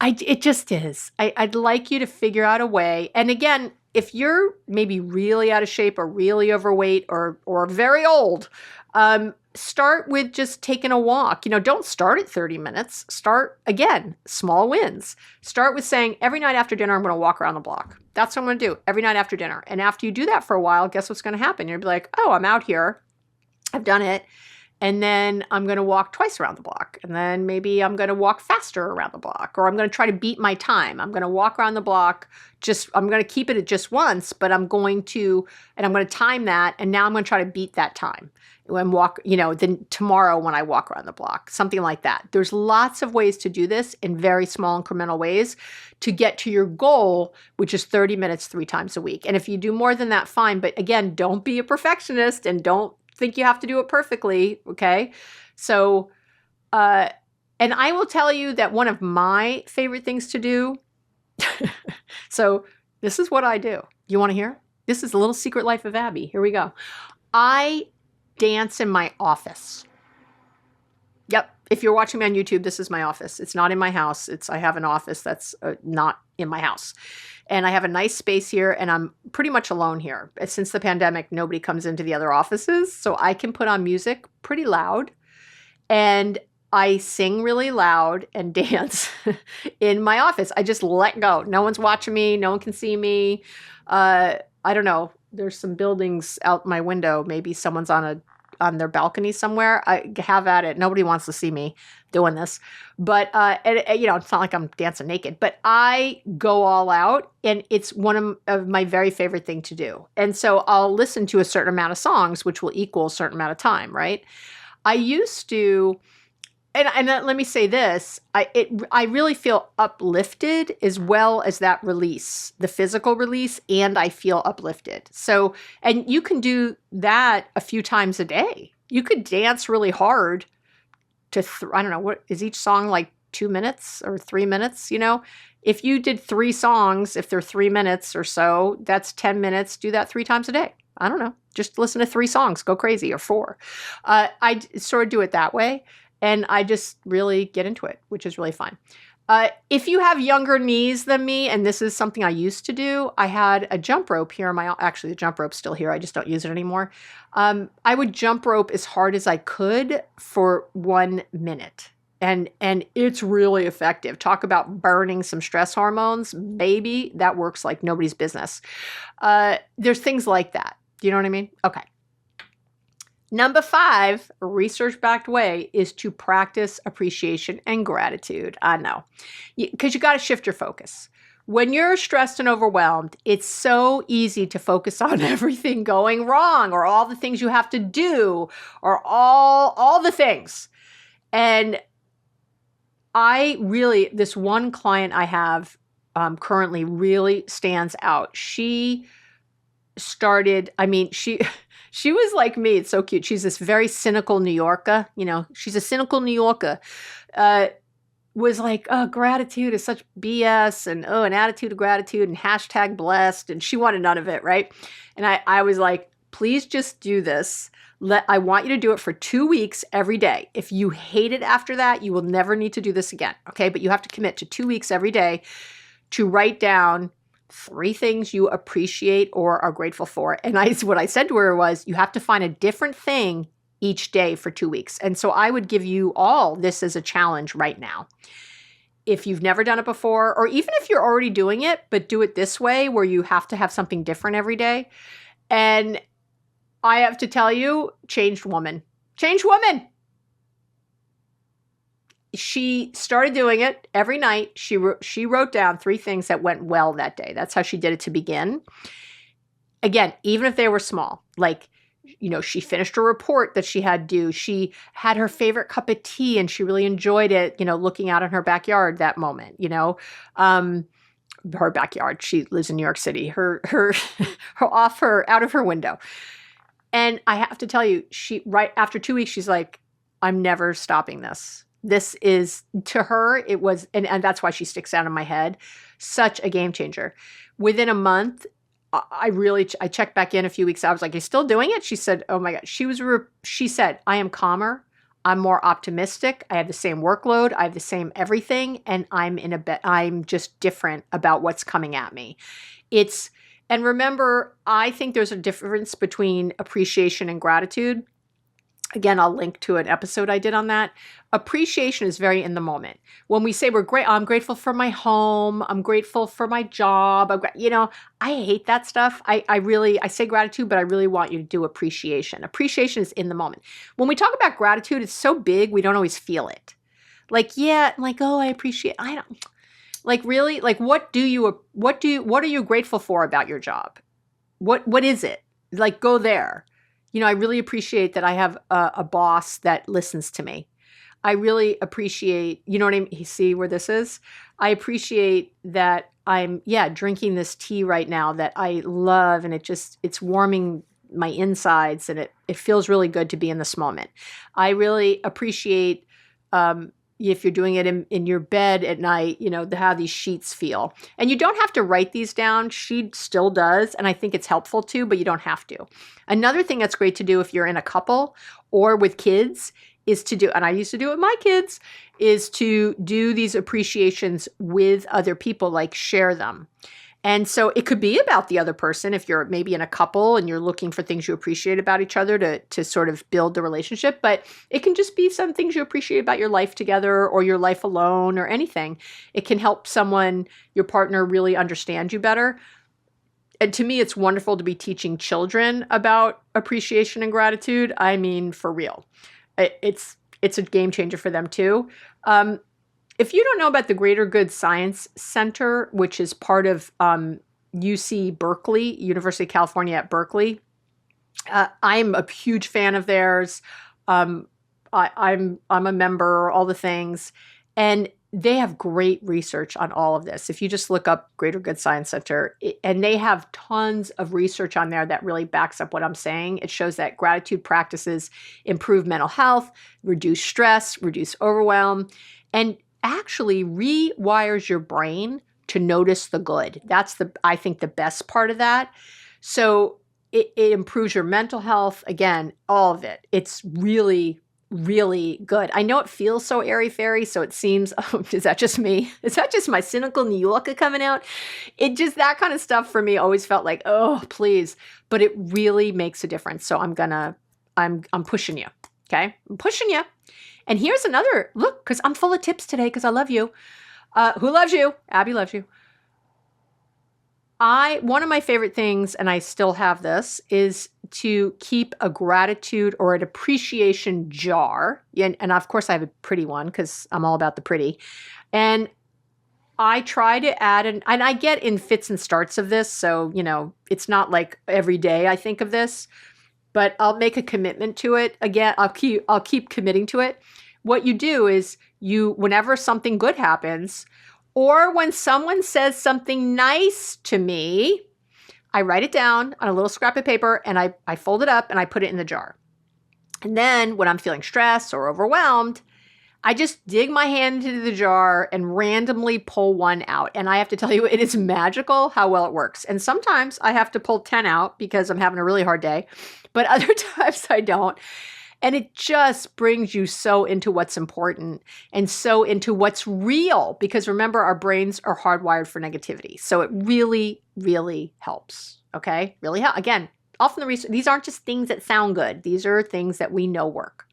It just is. I'd like you to figure out a way. And again, if you're maybe really out of shape or really overweight or very old, start with just taking a walk. Don't start at 30 minutes. Start, again, small wins. Start with saying, every night after dinner, I'm going to walk around the block. That's what I'm going to do every night after dinner. And after you do that for a while, guess what's going to happen? You'll be like, oh, I'm out here. I've done it. And then I'm going to walk twice around the block. And then maybe I'm going to walk faster around the block, or I'm going to try to beat my time. I'm going to walk around the block. I'm going to keep it at just once, but I'm going to time that. And now I'm going to try to beat that time and walk, then tomorrow when I walk around the block, something like that. There's lots of ways to do this in very small incremental ways to get to your goal, which is 30 minutes 3 times a week. And if you do more than that, fine. But again, don't be a perfectionist and don't think you have to do it perfectly. Okay. So, and I will tell you that one of my favorite things to do. So this is what I do. You want to hear? This is a little secret life of Abby. Here we go. I dance in my office. Yep. If you're watching me on YouTube, this is my office. It's not in my house. I have an office that's not in my house. And I have a nice space here, and I'm pretty much alone here. Since the pandemic, nobody comes into the other offices, so I can put on music pretty loud, and I sing really loud and dance in my office. I just let go. No one's watching me. No one can see me. I don't know. There's some buildings out my window. Maybe someone's on their balcony somewhere. I have at it. Nobody wants to see me doing this, but it's not like I'm dancing naked, but I go all out, and it's one of my very favorite thing to do. And so I'll listen to a certain amount of songs, which will equal a certain amount of time, right? I used to, and let me say this, I really feel uplifted as well as that release, the physical release, and I feel uplifted. So, and you can do that a few times a day. You could dance really hard to, I don't know, what is each song, like 2 minutes or 3 minutes, If you did 3 songs, if they're 3 minutes or so, that's 10 minutes. Do that 3 times a day. I don't know. Just listen to 3 songs, go crazy, or 4. I sort of do it that way. And I just really get into it, which is really fun. If you have younger knees than me, and this is something I used to do, I had a jump rope here. Actually, the jump rope's still here. I just don't use it anymore. I would jump rope as hard as I could for 1 minute. And it's really effective. Talk about burning some stress hormones, baby, that works like nobody's business. There's things like that. Do you know what I mean? Okay. Number 5, a research-backed way is to practice appreciation and gratitude. I know, because you got to shift your focus. When you're stressed and overwhelmed, it's so easy to focus on everything going wrong, or all the things you have to do, or all the things. And this one client I have currently really stands out. She was like me. It's so cute. She's this very cynical New Yorker. She's a cynical New Yorker. Was like, oh, gratitude is such BS, and an attitude of gratitude, and hashtag blessed. And she wanted none of it, right? And I was like, please just do this. I want you to do it for 2 weeks every day. If you hate it after that, you will never need to do this again. Okay. But you have to commit to 2 weeks every day to write down 3 things you appreciate or are grateful for. And what I said to her was, you have to find a different thing each day for 2 weeks. And so I would give you all this as a challenge right now. If you've never done it before, or even if you're already doing it, but do it this way where you have to have something different every day. And I have to tell you, changed woman. She started doing it every night. She wrote down 3 things that went well that day. That's how she did it to begin. Again, even if they were small, like, she finished a report that she had due. She had her favorite cup of tea and she really enjoyed it, looking out in her backyard that moment, her backyard. She lives in New York City, her out of her window. And I have to tell you, right after 2 weeks, she's like, I'm never stopping this. This is, to her, it was, and that's why she sticks out in my head, such a game changer. Within a month, I checked back in a few weeks. I was like, "You still doing it?" She said, "Oh my God." She said, "I am calmer. I'm more optimistic. I have the same workload. I have the same everything. And I'm just different about what's coming at me." And remember, I think there's a difference between appreciation and gratitude. Again, I'll link to an episode I did on that. Appreciation is very in the moment. When we say I'm grateful for my home, I'm grateful for my job. I hate that stuff. I say gratitude, but I really want you to do appreciation. Appreciation is in the moment. When we talk about gratitude, it's so big, we don't always feel it. Oh, I appreciate, I don't, like, really, like, what are you grateful for about your job? What is it? Like, go there. I really appreciate that I have a boss that listens to me. I really appreciate, you know what I mean? You see where this is? I appreciate that I'm, drinking this tea right now that I love, and it's warming my insides, and it feels really good to be in this moment. I really appreciate, if you're doing it in your bed at night, how these sheets feel. And you don't have to write these down. She still does. And I think it's helpful too, but you don't have to. Another thing that's great to do if you're in a couple or with kids is to do, and I used to do it with my kids, is to do these appreciations with other people, like share them. And so it could be about the other person if you're maybe in a couple and you're looking for things you appreciate about each other to sort of build the relationship. But it can just be some things you appreciate about your life together or your life alone or anything. It can help your partner, really understand you better. And to me, it's wonderful to be teaching children about appreciation and gratitude. I mean, for real. It's a game changer for them too. If you don't know about the Greater Good Science Center, which is part of UC Berkeley, University of California at Berkeley, I'm a huge fan of theirs. I'm a member, all the things, and they have great research on all of this. If you just look up Greater Good Science Center, and they have tons of research on there that really backs up what I'm saying. It shows that gratitude practices improve mental health, reduce stress, reduce overwhelm, and actually rewires your brain to notice the good. That's I think the best part of that. So it improves your mental health. Again, all of it. It's really, really good. I know it feels so airy-fairy, so it seems, is that just me? Is that just my cynical New Yorker coming out? That kind of stuff for me always felt like, oh, please. But it really makes a difference. So I'm pushing you. Okay. I'm pushing you. And here's another look, because I'm full of tips today because I love you. Who loves you? Abby loves you. One of my favorite things, and I still have this, is to keep a gratitude or an appreciation jar. And of course I have a pretty one because I'm all about the pretty. And I try to add and I get in fits and starts of this. So, it's not like every day I think of this, but I'll make a commitment to it. Again, I'll keep committing to it. What you do is whenever something good happens, or when someone says something nice to me, I write it down on a little scrap of paper and I fold it up and I put it in the jar. And then when I'm feeling stressed or overwhelmed, I just dig my hand into the jar and randomly pull one out. And I have to tell you, it is magical how well it works. And sometimes I have to pull 10 out because I'm having a really hard day, but other times I don't. And it just brings you so into what's important and so into what's real. Because remember, our brains are hardwired for negativity. So it really, really helps. Okay? Really help. Again, often these aren't just things that sound good. These are things that we know work.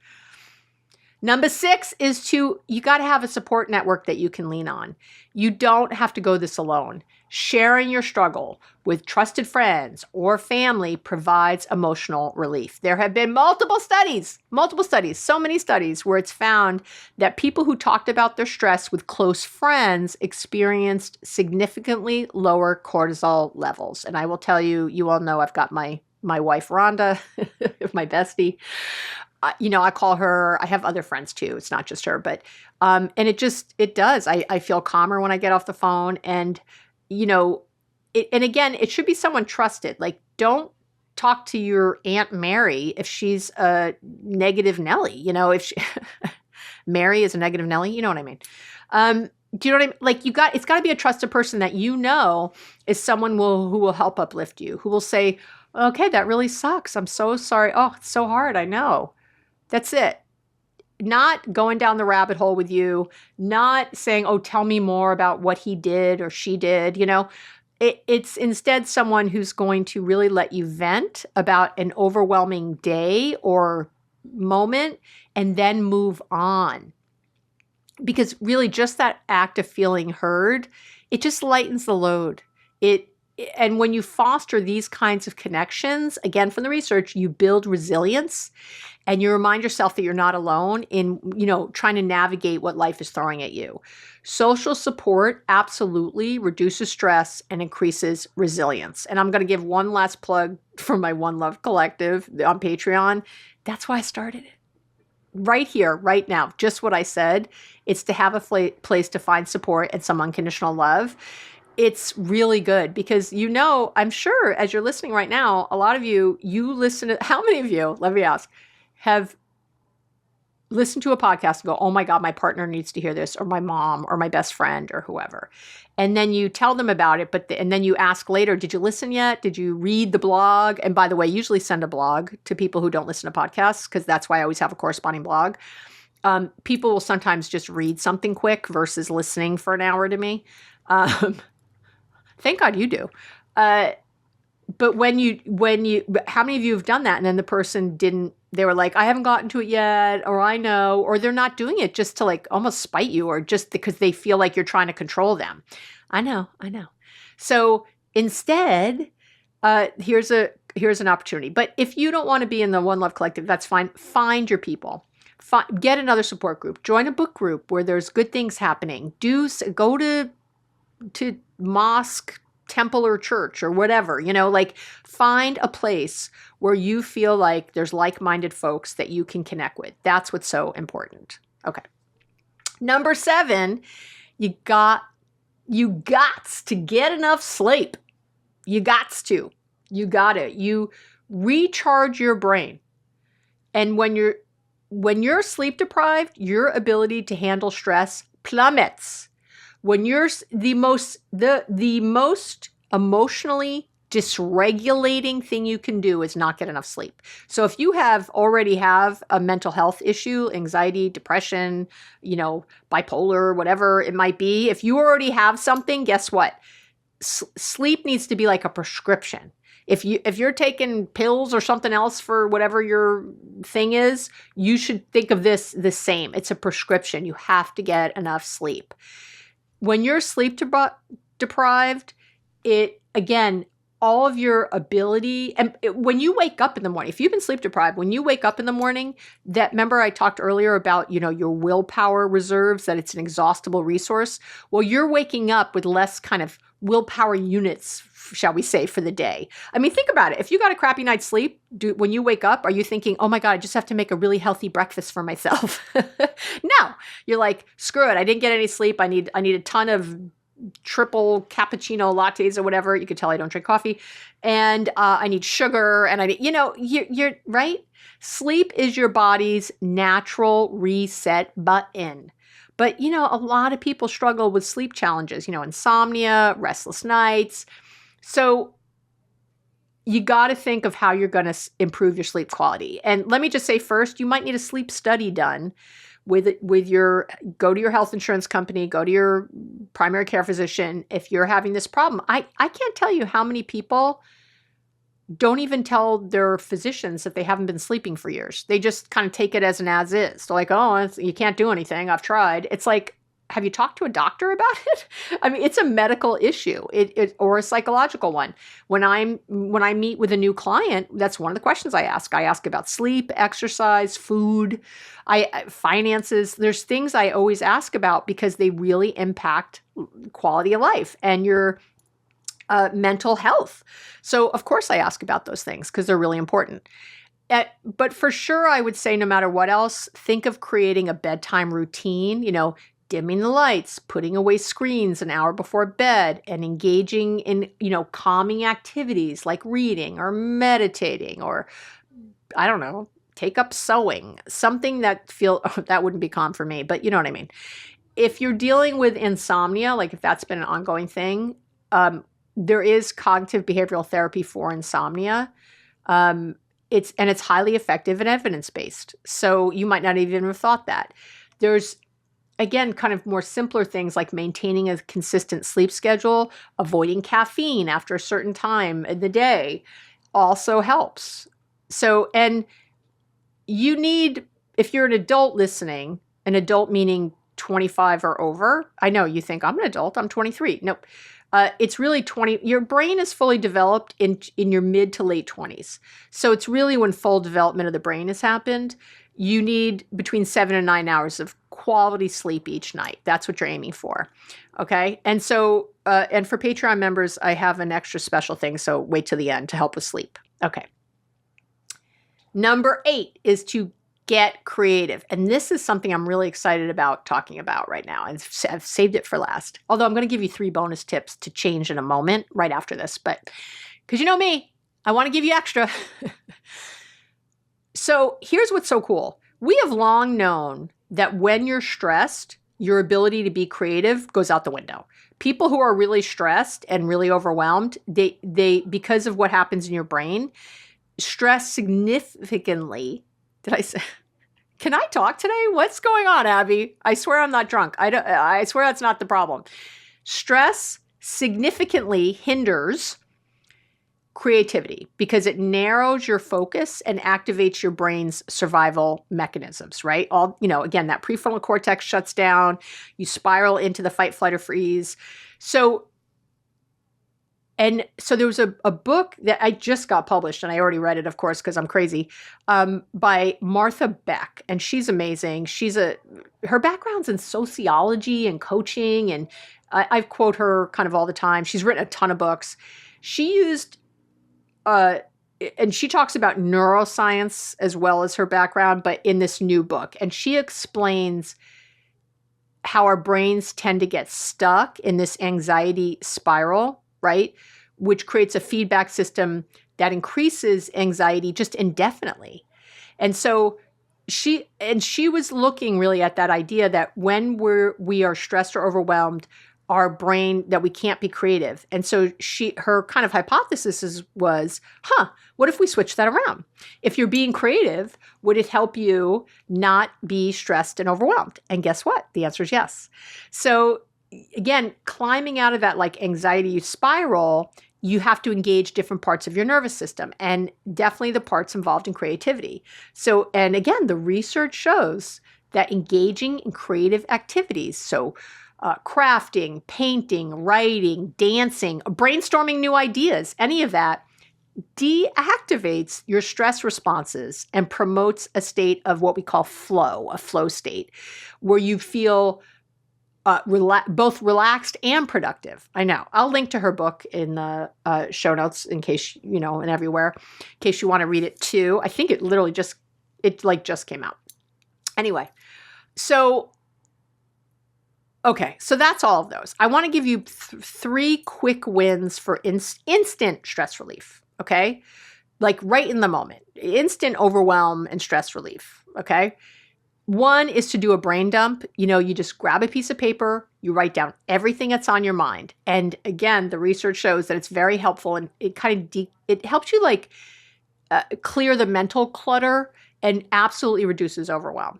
Number 6 is you got to have a support network that you can lean on. You don't have to go this alone. Sharing your struggle with trusted friends or family provides emotional relief. There have been multiple studies, so many studies where it's found that people who talked about their stress with close friends experienced significantly lower cortisol levels. And I will tell you, you all know I've got my wife, Rhonda, my bestie. I call her, I have other friends too. It's not just her, but, and it does. I feel calmer when I get off the phone and, and again, it should be someone trusted. Like, don't talk to your Aunt Mary if she's a negative Nelly, if Mary is a negative Nelly, you know what I mean? Do you know what I mean? Like it's gotta be a trusted person that is someone who will help uplift you, who will say, okay, that really sucks. I'm so sorry. Oh, it's so hard. I know. That's it. Not going down the rabbit hole with you, not saying, oh, tell me more about what he did or she did. It's instead someone who's going to really let you vent about an overwhelming day or moment and then move on. Because really just that act of feeling heard, it just lightens the load. And when you foster these kinds of connections, again, from the research, you build resilience and you remind yourself that you're not alone in, trying to navigate what life is throwing at you. Social support absolutely reduces stress and increases resilience. And I'm going to give one last plug for my One Love Collective on Patreon. That's why I started it. Right here, right now, just what I said. It's to have a place to find support and some unconditional love. It's really good because, I'm sure as you're listening right now, a lot of you listen to, how many of you, let me ask, have listened to a podcast and go, oh my God, my partner needs to hear this, or my mom or my best friend or whoever. And then you tell them about it, and then you ask later, did you listen yet? Did you read the blog? And by the way, usually send a blog to people who don't listen to podcasts because that's why I always have a corresponding blog. People will sometimes just read something quick versus listening for an hour to me. Thank God you do. But how many of you have done that? And then the person they were like, I haven't gotten to it yet, or I know, or they're not doing it just to like almost spite you or just because they feel like you're trying to control them. I know. So instead, here's an opportunity. But if you don't want to be in the One Love Collective, that's fine. Find your people. Get another support group. Join a book group where there's good things happening. Go to mosque, temple, or church or whatever, find a place where you feel like there's like-minded folks that you can connect with. That's what's so important. Okay. Number 7, you got to get enough sleep. You got to. You recharge your brain. And when you're sleep deprived, your ability to handle stress plummets. When you're the most emotionally dysregulating thing you can do is not get enough sleep. So if you already have a mental health issue, anxiety, depression, bipolar, whatever it might be, if you already have something, guess what? Sleep needs to be like a prescription. If you're taking pills or something else for whatever your thing is, you should think of this the same. It's a prescription. You have to get enough sleep. When you're deprived, it again, all of your ability, and when you wake up in the morning, if you've been sleep deprived, when you wake up in the morning, that, remember I talked earlier about, your willpower reserves, that it's an exhaustible resource. Well, you're waking up with less kind of willpower units, shall we say, for the day. I mean, think about it. If you got a crappy night's sleep, when you wake up, are you thinking, oh my God, I just have to make a really healthy breakfast for myself? No, you're like, screw it. I didn't get any sleep. I need a ton of triple cappuccino lattes or whatever. You could tell I don't drink coffee. And I need sugar. And I need, you're right. Sleep is your body's natural reset button. But, a lot of people struggle with sleep challenges, insomnia, restless nights. So you got to think of how you're going to improve your sleep quality. And let me just say first, you might need a sleep study done go to your health insurance company, go to your primary care physician if you're having this problem. I can't tell you how many people don't even tell their physicians that they haven't been sleeping for years. They just kind of take it as an as is. They're like, oh, you can't do anything. I've tried. It's like, have you talked to a doctor about it? I mean, it's a medical issue or a psychological one. When I meet with a new client, that's one of the questions I ask. I ask about sleep, exercise, food, finances. There's things I always ask about because they really impact quality of life and your mental health. So of course I ask about those things because they're really important. But for sure, I would say no matter what else, think of creating a bedtime routine, dimming the lights, putting away screens an hour before bed, and engaging in, calming activities like reading or meditating or, I don't know, take up sewing, something that that wouldn't be calm for me, but you know what I mean. If you're dealing with insomnia, like if that's been an ongoing thing, there is cognitive behavioral therapy for insomnia. It's highly effective and evidence-based. So you might not even have thought that. There's, again, kind of more simpler things like maintaining a consistent sleep schedule, avoiding caffeine after a certain time in the day also helps. So, and you need, if you're an adult listening, an adult meaning 25 or over, I know you think I'm an adult, I'm 23. Nope. It's really 20. Your brain is fully developed in your mid to late 20s. So it's really when full development of the brain has happened. You need between 7 and 9 hours of quality sleep each night. That's what you're aiming for. Okay. And so, and for Patreon members, I have an extra special thing. So wait till the end to help with sleep. Okay. Number 8 is to get creative. And this is something I'm really excited about talking about right now. And I've saved it for last. Although I'm going to give you 3 bonus tips to change in a moment right after this. But because you know me, I want to give you extra. So here's what's so cool. We have long known that when you're stressed, your ability to be creative goes out the window. People who are really stressed and really overwhelmed, they because of what happens in your brain, stress significantly. Did I say? Can I talk today? What's going on, Abby? I swear I'm not drunk. I swear that's not the problem. Stress significantly hinders creativity because it narrows your focus and activates your brain's survival mechanisms, right? Again, that prefrontal cortex shuts down. You spiral into the fight, flight, or freeze. So there was a book that I just got published, and I already read it, of course, because I'm crazy, by Martha Beck, and she's amazing. Her background's in sociology and coaching, and I quote her kind of all the time. She's written a ton of books. She used, and she talks about neuroscience as well as her background, but in this new book, and she explains how our brains tend to get stuck in this anxiety spiral, right? Which creates a feedback system that increases anxiety just indefinitely. And so she was looking really at that idea that when we are stressed or overwhelmed, our brain, that we can't be creative. And so her kind of hypothesis was, what if we switch that around? If you're being creative, would it help you not be stressed and overwhelmed? And guess what? The answer is yes. So again, climbing out of that like anxiety spiral, you have to engage different parts of your nervous system, and definitely the parts involved in creativity. So, and again, the research shows that engaging in creative activities, so crafting, painting, writing, dancing, brainstorming new ideas, any of that deactivates your stress responses and promotes a state of what we call flow, a flow state, where you feel both relaxed and productive. I know. I'll link to her book in the show notes in case, and everywhere, in case you want to read it too. I think it literally just came out. Anyway, so that's all of those. I want to give you 3 quick wins for instant stress relief. Okay. Like right in the moment, instant overwhelm and stress relief. Okay. One is to do a brain dump. You just grab a piece of paper, you write down everything that's on your mind. And again, the research shows that it's very helpful, and it it helps you clear the mental clutter and absolutely reduces overwhelm.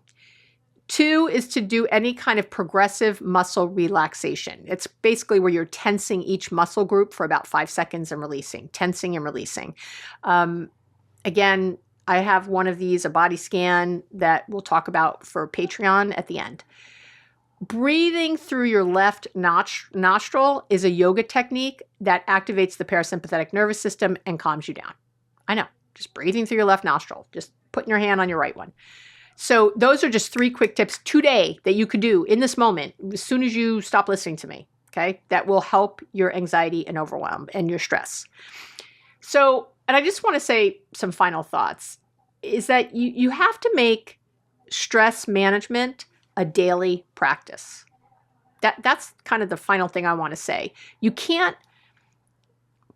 2 is to do any kind of progressive muscle relaxation. It's basically where you're tensing each muscle group for about 5 seconds and releasing, tensing and releasing. Again, I have one of these, a body scan, that we'll talk about for Patreon at the end. Breathing through your left nostril is a yoga technique that activates the parasympathetic nervous system and calms you down. I know, just breathing through your left nostril, just putting your hand on your right one. So those are just 3 quick tips today that you could do in this moment, as soon as you stop listening to me, okay? That will help your anxiety and overwhelm and your stress. So, and I just want to say some final thoughts, is that you have to make stress management a daily practice. That's kind of the final thing I want to say. You can't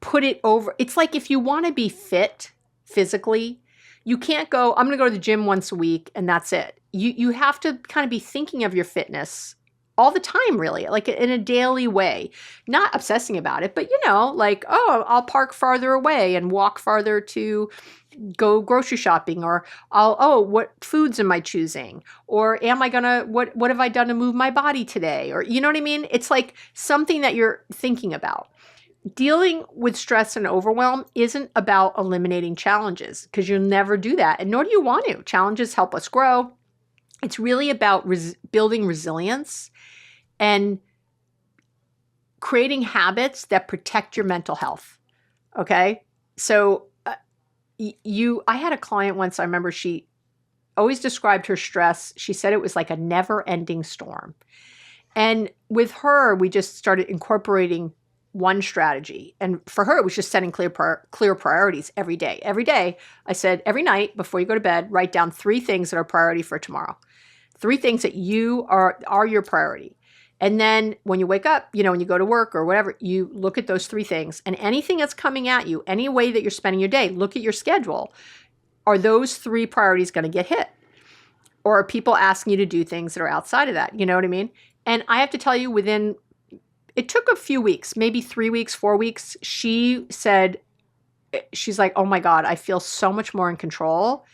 put it over. It's like if you want to be fit physically, you can't go, I'm going to go to the gym once a week and that's it. You have to kind of be thinking of your fitness all the time, really, like in a daily way, not obsessing about it, but I'll park farther away and walk farther to go grocery shopping, or what foods am I choosing? Or what have I done to move my body today? Or, you know what I mean? It's like something that you're thinking about. Dealing with stress and overwhelm isn't about eliminating challenges, because you'll never do that, and nor do you want to. Challenges help us grow. It's really about building resilience and creating habits that protect your mental health. Okay? So I had a client once, I remember she always described her stress. She said it was like a never-ending storm. And with her, we just started incorporating one strategy. And for her, it was just setting clear priorities every day. Every day, I said, every night before you go to bed, write down 3 things that are priority for tomorrow. 3 things that are your priority. And then when you wake up, when you go to work or whatever, you look at those 3 things, and anything that's coming at you, any way that you're spending your day, look at your schedule. Are those 3 priorities going to get hit? Or are people asking you to do things that are outside of that? You know what I mean? And I have to tell you, it took a few weeks, maybe 3 weeks, 4 weeks. She's like, oh my God, I feel so much more in control.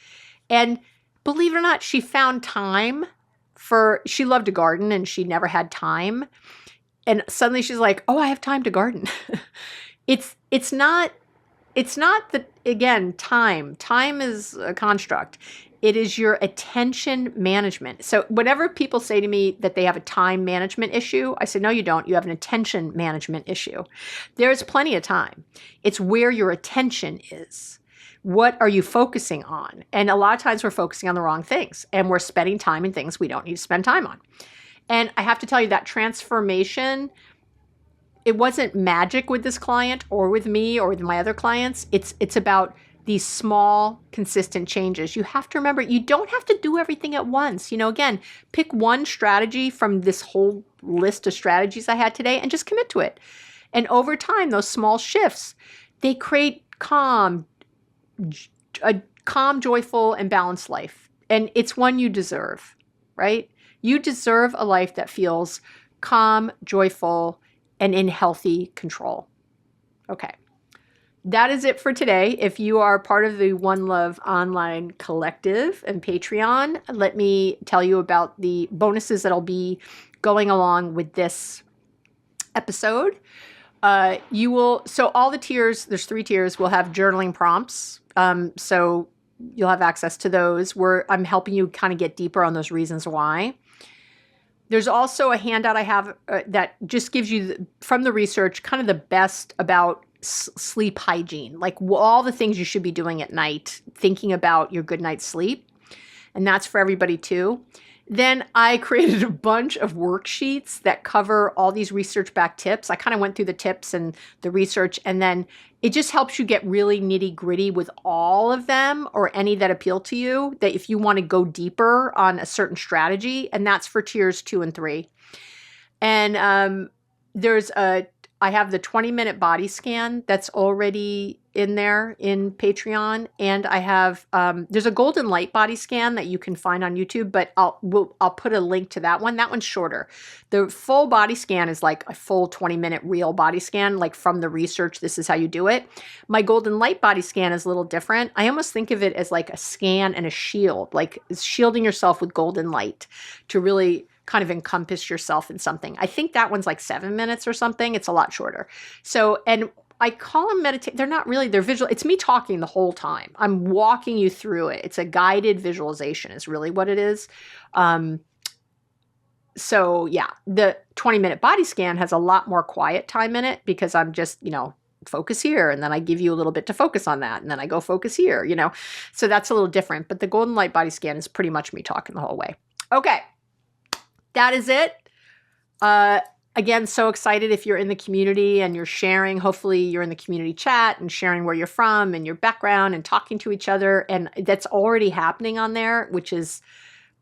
And believe it or not, she found time she loved to garden and she never had time. And suddenly she's like, oh, I have time to garden. It's not that, again, time is a construct. It is your attention management. So whenever people say to me that they have a time management issue, I say, no, you don't. You have an attention management issue. There's plenty of time. It's where your attention is. What are you focusing on? And a lot of times we're focusing on the wrong things, and we're spending time in things we don't need to spend time on. And I have to tell you, that transformation, it wasn't magic with this client or with me or with my other clients. It's about these small, consistent changes. You have to remember, you don't have to do everything at once. Again, pick one strategy from this whole list of strategies I had today and just commit to it. And over time, those small shifts, they create a calm, joyful, and balanced life. And it's one you deserve, right? You deserve a life that feels calm, joyful, and in healthy control. Okay. That is it for today. If you are part of the One Love Online Collective and Patreon, let me tell you about the bonuses that'll be going along with this episode. You will, so all the tiers, there's 3 tiers, will have journaling prompts. So you'll have access to those where I'm helping you kind of get deeper on those reasons why. There's also a handout I have that just gives you, from the research, kind of the best about sleep hygiene, like all the things you should be doing at night, thinking about your good night's sleep. And that's for everybody too. Then I created a bunch of worksheets that cover all these research-backed tips. I kind of went through the tips and the research, and then it just helps you get really nitty-gritty with all of them or any that appeal to you, that if you want to go deeper on a certain strategy, and that's for tiers 2 and 3. And I have the 20-minute body scan that's already in there in Patreon. And I have, there's a golden light body scan that you can find on YouTube, but I'll put a link to that one. That one's shorter. The full body scan is like a full 20-minute real body scan, like from the research, this is how you do it. My golden light body scan is a little different. I almost think of it as like a scan and a shield, like shielding yourself with golden light to really kind of encompass yourself in something. I think that one's like 7 minutes or something. It's a lot shorter. So, and I call them meditate. They're not really, they're visual. It's me talking the whole time. I'm walking you through it. It's a guided visualization is really what it is. So yeah, the 20-minute body scan has a lot more quiet time in it because I'm just, focus here. And then I give you a little bit to focus on that. And then I go focus here, so that's a little different, but the golden light body scan is pretty much me talking the whole way. Okay. That is it. Again, so excited if you're in the community and you're sharing. Hopefully you're in the community chat and sharing where you're from and your background and talking to each other. And that's already happening on there, which is,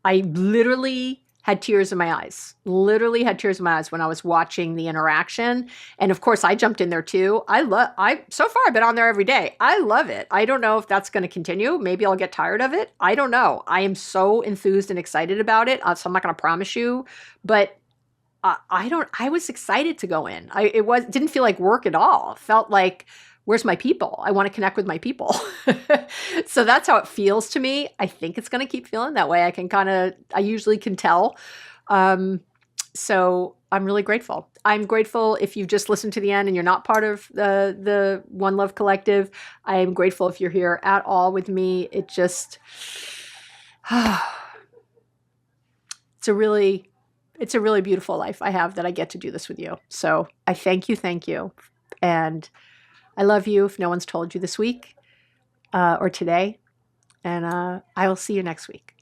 I literally had tears in my eyes. Literally had tears in my eyes when I was watching the interaction. And of course I jumped in there too. So far I've been on there every day. I love it. I don't know if that's going to continue. Maybe I'll get tired of it. I don't know. I am so enthused and excited about it. So I'm not going to promise you, but I was excited to go in. Didn't feel like work at all. It felt like, where's my people? I want to connect with my people. So that's how it feels to me. I think it's going to keep feeling that way. I usually can tell. So I'm really grateful. I'm grateful if you've just listened to the end and you're not part of the One Love Collective. I am grateful if you're here at all with me. It just, it's a really beautiful life I have that I get to do this with you. So I thank you. And I love you if no one's told you this week or today. And I will see you next week.